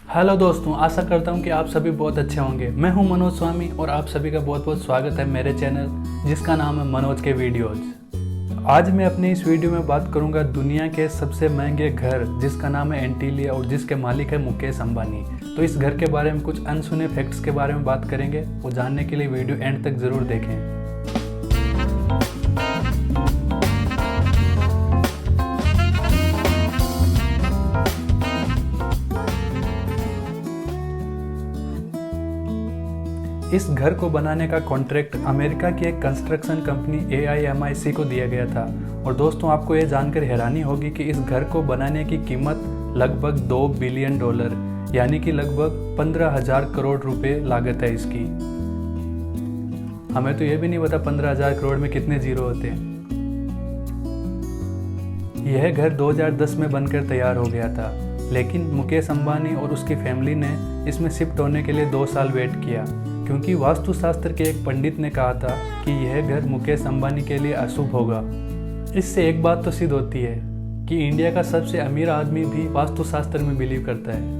Hello दोस्तों, आशा करता हूँ कि आप सभी बहुत अच्छे होंगे। मैं हूँ मनोज स्वामी और आप सभी का बहुत बहुत स्वागत है मेरे चैनल जिसका नाम है मनोज के वीडियोज। आज मैं अपनी इस वीडियो में बात करूँगा दुनिया के सबसे महंगे घर जिसका नाम है एंटीलिया और जिसके मालिक है मुकेश अंबानी। तो इस घर के बारे में कुछ अनसुने फैक्ट्स के बारे में बात करेंगे। वो जानने के लिए वीडियो एंड तक ज़रूर देखें। इस घर को बनाने का कॉन्ट्रैक्ट अमेरिका की एक कंस्ट्रक्शन कंपनी AIMIC को दिया गया था। और दोस्तों, आपको ये जानकर हैरानी होगी कि इस घर को बनाने की कीमत लगभग $2 बिलियन यानी कि लगभग 15,000 करोड़ रुपए लागत है इसकी। हमें तो ये भी नहीं पता 15,000 करोड़ में कितने जीरो होते हैं। यह घर 2010 में बनकर तैयार हो गया था, लेकिन मुकेश अंबानी और उसकी फैमिली ने इसमें शिफ्ट होने के लिए 2 साल वेट किया, क्योंकि वास्तुशास्त्र के एक पंडित ने कहा था कि यह घर मुकेश अंबानी के लिए अशुभ होगा। इससे एक बात तो सिद्ध होती है कि इंडिया का सबसे अमीर आदमी भी वास्तुशास्त्र में बिलीव करता है।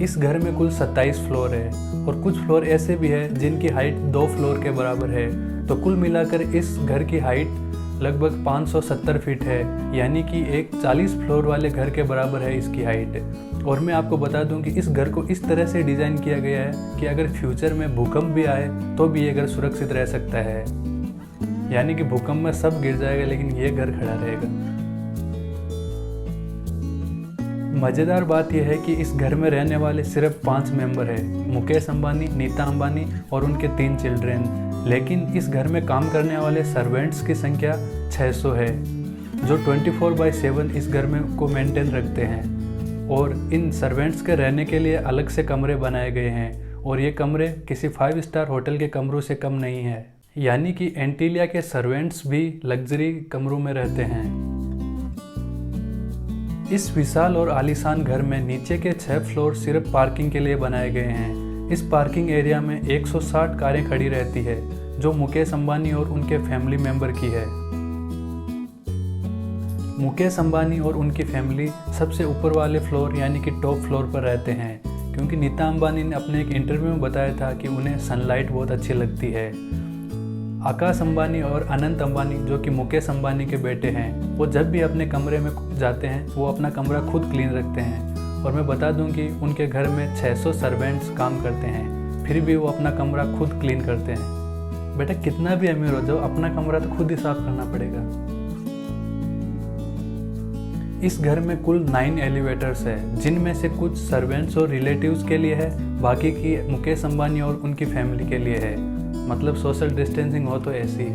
इस घर में कुल 27 फ्लोर है और कुछ फ्लोर ऐसे भी है जिनकी हाइट 2 फ्लोर के बराबर है। तो कुल मिलाकर इस घर की हाइट लगभग 570 फीट है, यानी कि एक 40 फ्लोर वाले घर के बराबर है इसकी हाइट। और मैं आपको बता दूं कि इस घर को इस तरह से डिज़ाइन किया गया है कि अगर फ्यूचर में भूकंप भी आए तो भी ये घर सुरक्षित रह सकता है। यानी कि भूकंप में सब गिर जाएगा लेकिन ये घर खड़ा रहेगा। मज़ेदार बात यह है कि इस घर में रहने वाले सिर्फ 5 मेंबर हैं, मुकेश अंबानी, नीता अंबानी और उनके 3 चिल्ड्रेन। लेकिन इस घर में काम करने वाले सर्वेंट्स की संख्या 600 है, जो 24/7 इस घर में को मेंटेन रखते हैं। और इन सर्वेंट्स के रहने के लिए अलग से कमरे बनाए गए हैं और ये कमरे किसी 5 स्टार होटल के कमरों से कम नहीं है। यानी कि एंटीलिया के सर्वेंट्स भी लग्जरी कमरों में रहते हैं। इस विशाल और आलीशान घर में नीचे के 6 फ्लोर सिर्फ पार्किंग के लिए बनाए गए हैं। इस पार्किंग एरिया में 160 कारें खड़ी रहती है, जो मुकेश अंबानी और उनके फैमिली मेंबर की है। मुकेश अंबानी और उनकी फैमिली सबसे ऊपर वाले फ्लोर यानी कि टॉप फ्लोर पर रहते हैं, क्योंकि नीता अंबानी ने अपने एक इंटरव्यू में बताया था कि उन्हें सनलाइट बहुत अच्छी लगती है। आकाश अंबानी और अनंत अंबानी, जो कि मुकेश अंबानी के बेटे हैं, वो जब भी अपने कमरे में जाते हैं वो अपना कमरा खुद क्लीन रखते हैं। और मैं बता दूं कि उनके घर में 600 सर्वेंट्स काम करते हैं, फिर भी वो अपना कमरा खुद क्लीन करते हैं। बेटा, कितना भी अमीर हो जाओ, अपना कमरा तो खुद ही साफ करना पड़ेगा। इस घर में कुल 9 एलिवेटर्स है, जिनमें से कुछ सर्वेंट्स और रिलेटिव्स के लिए है, बाकी की मुकेश अंबानी और उनकी फैमिली के लिए है। मतलब सोशल डिस्टेंसिंग हो तो ऐसी।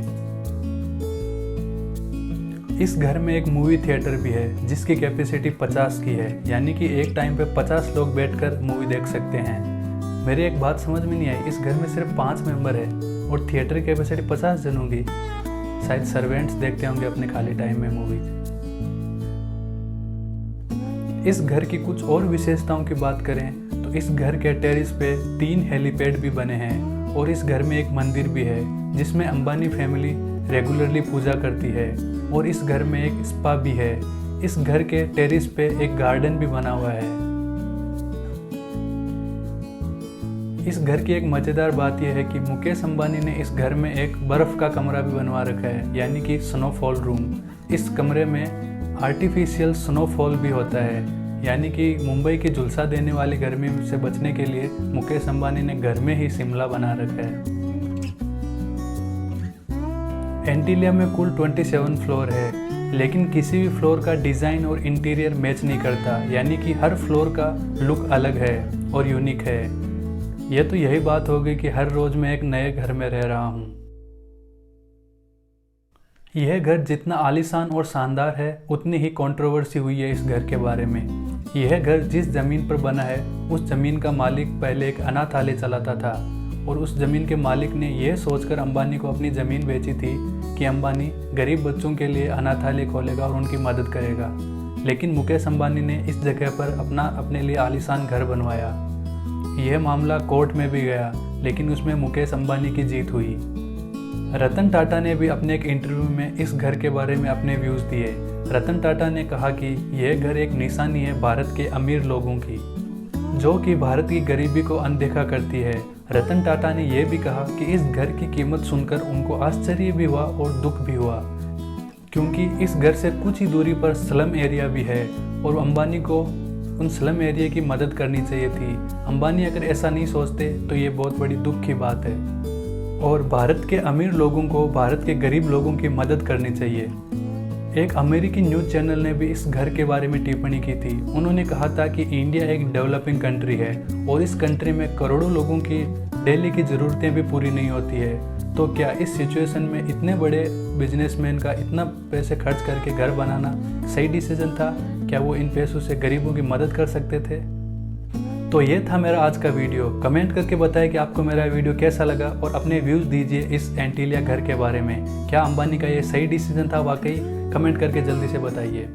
इस घर में एक मूवी थिएटर भी है जिसकी कैपेसिटी 50 की है, यानी कि एक टाइम पे 50 लोग बैठकर मूवी देख सकते हैं। मेरी एक बात समझ में नहीं आई, इस घर में सिर्फ 5 मेंबर है और थिएटर की कैपेसिटी 50 जनों की। शायद सर्वेंट्स देखते होंगे अपने खाली टाइम में मूवीज। इस घर की कुछ और विशेषताओं की बात करें तो इस घर के टेरिस पे 3 हेलीपैड भी बने हैं और इस घर में एक मंदिर भी है जिसमें अंबानी फैमिली रेगुलरली पूजा करती है। और इस घर में एक स्पा भी है। इस घर के टेरिस पे एक गार्डन भी बना हुआ है। इस घर की एक मज़ेदार बात यह है कि मुकेश अंबानी ने इस घर में एक बर्फ़ का कमरा भी बनवा रखा है, यानी कि स्नोफॉल रूम। इस कमरे में आर्टिफिशियल स्नोफॉल भी होता है, यानी कि मुंबई की झुलसा देने वाली गर्मी से बचने के लिए मुकेश अंबानी ने घर में ही शिमला बना रखा है। एंटीलिया में कुल 27 फ्लोर है, लेकिन किसी भी फ्लोर का डिज़ाइन और इंटीरियर मैच नहीं करता, यानी कि हर फ्लोर का लुक अलग है और यूनिक है। यह तो यही बात हो गई कि हर रोज़ मैं एक नए घर में रह रहा हूँ। यह घर जितना आलीशान और शानदार है, उतनी ही कंट्रोवर्सी हुई है इस घर के बारे में। यह घर जिस ज़मीन पर बना है उस ज़मीन का मालिक पहले एक अनाथालय चलाता था और उस ज़मीन के मालिक ने यह सोचकर अंबानी को अपनी ज़मीन बेची थी कि अंबानी गरीब बच्चों के लिए अनाथालय खोलेगा और उनकी मदद करेगा। लेकिन मुकेश अंबानी ने इस जगह पर अपने लिए आलीशान घर बनवाया। यह मामला कोर्ट में भी गया, लेकिन उसमें मुकेश अंबानी की जीत हुई। रतन टाटा ने भी अपने एक इंटरव्यू में इस घर के बारे में अपने व्यूज़ दिए। रतन टाटा ने कहा कि यह घर एक निशानी है भारत के अमीर लोगों की, जो कि भारत की गरीबी को अनदेखा करती है। रतन टाटा ने यह भी कहा कि इस घर की कीमत सुनकर उनको आश्चर्य भी हुआ और दुख भी हुआ, क्योंकि इस घर से कुछ ही दूरी पर स्लम एरिया भी है और अंबानी को उन स्लम एरिया की मदद करनी चाहिए थी। अंबानी अगर ऐसा नहीं सोचते तो ये बहुत बड़ी दुख की बात है और भारत के अमीर लोगों को भारत के गरीब लोगों की मदद करनी चाहिए। एक अमेरिकी न्यूज़ चैनल ने भी इस घर के बारे में टिप्पणी की थी। उन्होंने कहा था कि इंडिया एक डेवलपिंग कंट्री है और इस कंट्री में करोड़ों लोगों की डेली की ज़रूरतें भी पूरी नहीं होती है। तो क्या इस सिचुएशन में इतने बड़े बिजनेसमैन का इतना पैसे खर्च करके घर बनाना सही डिसीजन था? क्या वो इन पैसों से गरीबों की मदद कर सकते थे? तो ये था मेरा आज का वीडियो। कमेंट करके बताएं कि आपको मेरा वीडियो कैसा लगा और अपने व्यूज़ दीजिए इस एंटीलिया घर के बारे में। क्या अंबानी का ये सही डिसीजन था वाकई? कमेंट करके जल्दी से बताइए।